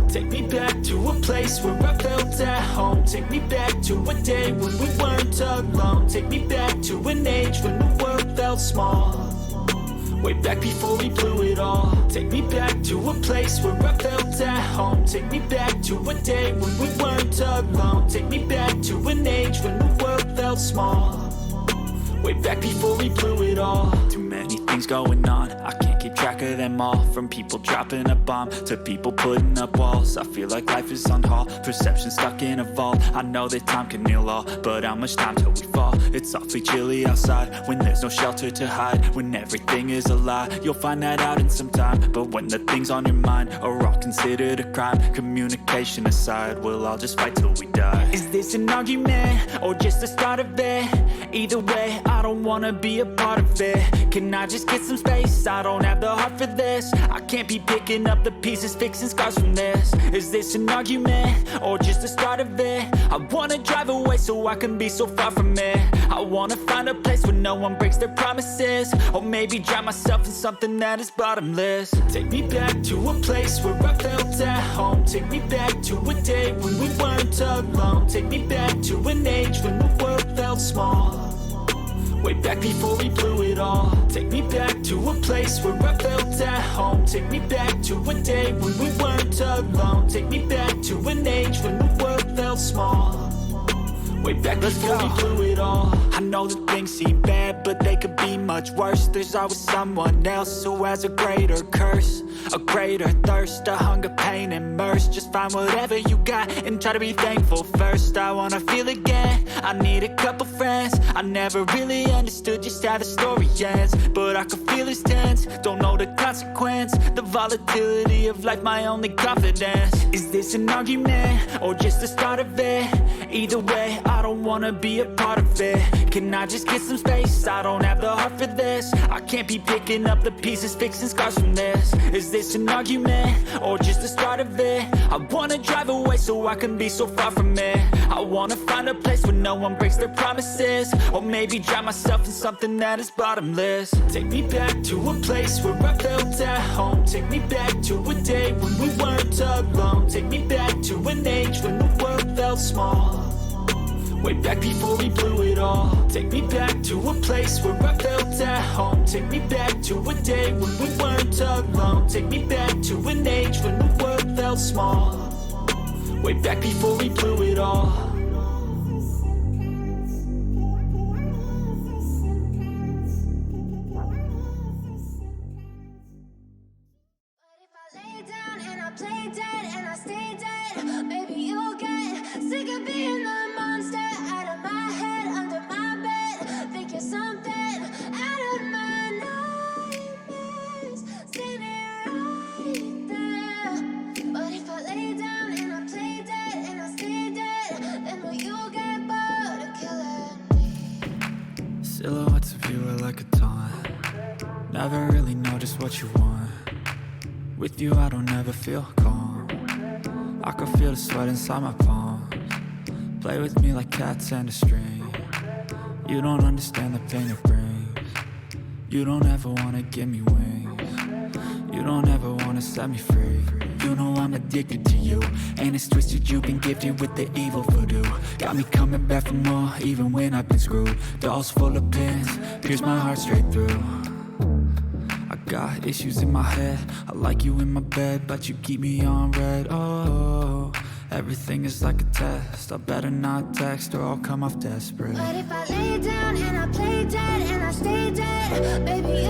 Take me back to a place where I felt at home. Take me back to a day when we weren't alone. Take me back to an age when the world felt small. Way back before we blew it all. Take me back to a place where I felt at home. Take me back to a day when we weren't alone. Take me back to an age when the world felt small. Way back before we blew it all. Too many things going on, I can't keep track of them all. From people dropping a bomb to people putting up walls. I feel like life is on hold, perception stuck in a vault. I know that time can heal all, but how much time till we fall? It's awfully chilly outside when there's no shelter to hide. When everything is a lie, you'll find that out in some time. But when the things on your mind are all considered a crime, communication aside, we'll all just fight till we die. Is this an argument or just the start of it? Either way, I don't wanna be a part of it. Can I just get some space? I don't have the heart for this. I can't be picking up the pieces, fixing scars from this. Is this an argument or just the start of it? I wanna drive away so I can be so far from it. I wanna find a place where no one breaks their promises. Or maybe drown myself in something that is bottomless. Take me back to a place where I felt at home. Take me back to a day when we weren't alone. Take me back to an age when the world felt small. Way back before we blew it all. Take me back to a place where I felt at home. Take me back to a day when we weren't alone. Take me back to an age when the world felt small. Way back before we blew it all. I know that things seem bad, but they could be much worse. There's always someone else who has a greater curse, a greater thirst, a hunger, pain, and mercy. Just find whatever you got and try to be thankful first. I wanna feel again, I need a couple friends. I never really understood just how the story ends, but I could feel it's tense, don't know the consequence. The volatility of life, my only confidence. Is this an argument or just the start of it? Either way, I don't wanna be a part of it. Can I just get some space? I don't have the heart for this. I can't be picking up the pieces, fixing scars from this. Is this an argument or just the start of it? I wanna drive away so I can be so far from it. I wanna find a place where no one breaks their promises. Or maybe drown myself in something that is bottomless. Take me back to a place where I felt at home. Take me back to a day when we weren't alone. Take me back to an age when the world felt small. Way back before we blew it all. Take me back to a place where I felt at home. Take me back to a day when we weren't alone. Take me back to an age when the world felt small. Way back before we blew it all. Silhouettes of you are like a taunt. Never really know just what you want. With you I don't ever feel calm. I can feel the sweat inside my palms. Play with me like cats and a string. You don't understand the pain it brings. You don't ever wanna give me wings. You don't ever wanna set me free. You know I'm addicted to you, and it's twisted, you've been gifted with the evil voodoo. Got me coming back for more, even when I've been screwed. Dolls full of pins, pierce my heart straight through. I got issues in my head, I like you in my bed, but you keep me on red. Oh, everything is like a test, I better not text or I'll come off desperate. But if I lay down and I play dead and I stay dead, baby